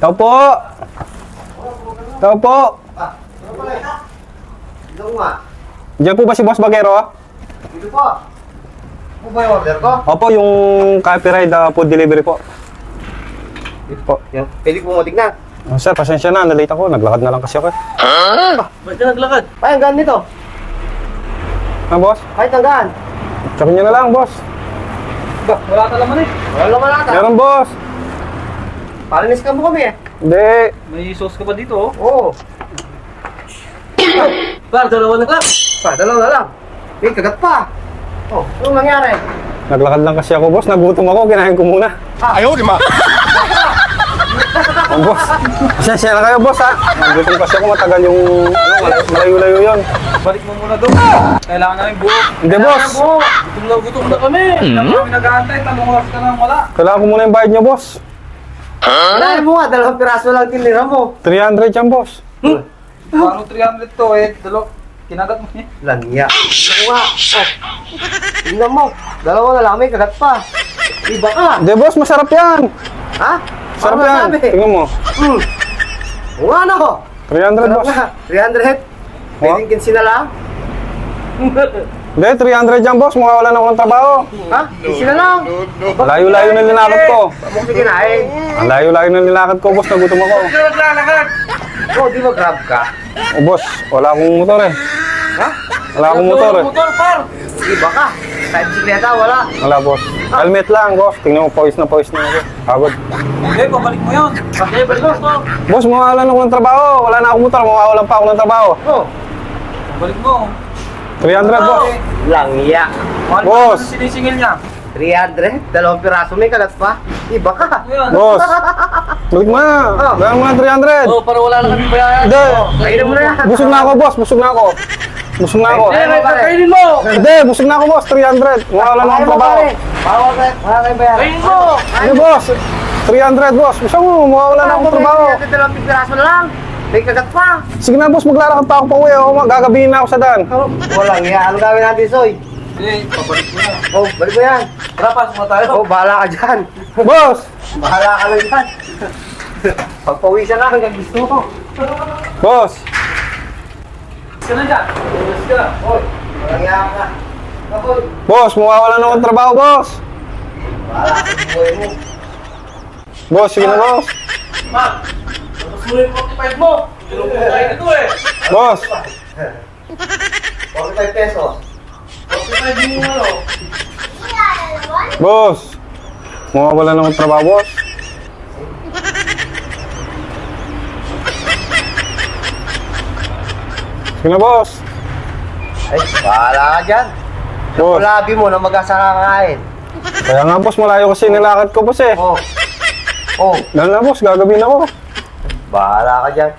Tao po! Tao po! Dito nga. Diyan po ba si Boss Bagero? Dito po. Ano ba yung order ko? Opo, yung copyright food delivery po. Dito po. Yan. Pwede po mo tignan. Sir, pasensya na. Nalate ako. Naglakad na lang kasi ako. Ba't ka naglakad? Ay, hanggaan nito. Boss? Kahit hanggaan. Tsakin nyo na lang, boss. Wala ka laman eh. Wala laman ata. Meron, boss. Palinis ka mo kami eh. Hindi. May sauce ka pa dito, oh. Oo. Par, dalawa na ka. Dalawa na lang. May kagat pa. Oh, anong nangyari? Naglakad lang kasi ako, boss. Nagutom ako. Kinain ko muna. Ayaw, di ma. Oh, boss. Pasensya na kayo, boss, ha. Nagutom kasi ako. Matagal yung malayo-layo yun. Balik mo muna doon. Kailangan namin buo. Hindi, boss. Gutom na kami. Kami nag-aantay. Talong oras ka nang wala. Kailangan ko muna yung bayad nyo, boss. Kailangan mo nga, 2 piraso lang tinira mo. 300 yan, boss. Paano 300 to eh? Kinagat mo niya. Langya. Ano nga? Oh. Tingnan mo. Dalawa na lang, may kagat pa. Iba ka. Hindi, boss. Masarap yan. Ha? Sarap Ano yan. masabi? Tingnan mo. Oo nga na ko. 300, boss. 300. Pwedeng kinsi na lang. Hindi, 300 yan, boss. Mukha wala na ako ng trabaho. Ha? Kinsi na lang. Layo-layo na linakad ko. Mukha may kinain. Ang layo-layo na linakad ko, boss. Nagutom ako. Oh, di ba grab ka? Oh, boss. Wala akong motor eh. Ha? Wala akong motor eh. Motor, par. Iba ka. Sa bisikleta, wala. Wala, boss. Helmet lang, boss. Tingnan mo, pawis na ako. Pagod. Okay, pabalik mo yun. Okay, balik mo. Boss, mawawalan ako ng trabaho. Wala na akong motor. Mawawalan pa ako ng trabaho. Oh, Balik mo. 300, boss. langya. Boss. Sinisingil niya. 300? 2 piraso, may kagat pa. Iba ka. Ayan. Boss. Balik mo na. Balik mo na 300. Oh, para wala na kami bayaran. Hindi. Kainin mo na yan. Busog na ako, boss. Busog na ako. Busog na ako. Eh, may pakainin mo. Hindi, busog na ako, boss. 300. Mawawalan ako ng trabaho. Bawal ka. Wala kayong bayaran. Kainin mo. Hindi, boss. 300, boss. Gusto mo, mawawalan ako ng trabaho. 2 piraso na lang. May kagat pa. Sige na, boss. Maglalakad pa ako pa uwi. Ako, gagabihin na ako sa daan. Walang iya. Ano gawin natin, Soy? Hindi, pabalik mo na. Oh, balik mo yan. Tara, pasok na tayo. Oh, bahala ka dyan. Boss. Bahala ka lang dyan. Pagpawisan na hanggang gusto mo. Boss. Ka na dyan. Ulas ka. Hoy, walang iya ka. Hoy, Boss, mawawalan ako ng trabaho, boss. bahala ka sa buhay mo. Boss, sige na, boss. Ma'am, tapos mo yung 45 mo. Tulong mo tayo nito eh. Boss. 45 pesos. 45 mo ano. Boss. Mawawalan ako ng trabaho, boss. Sige na, boss. Ay, bahala ka dyan. Boss. Labi mo na mag-asa kakain. Kaya nga, boss, malayo kasi nilakad ko, boss eh. Oh. Oh, Dahil na, boss, gagabihin ako. bahala ka dyan.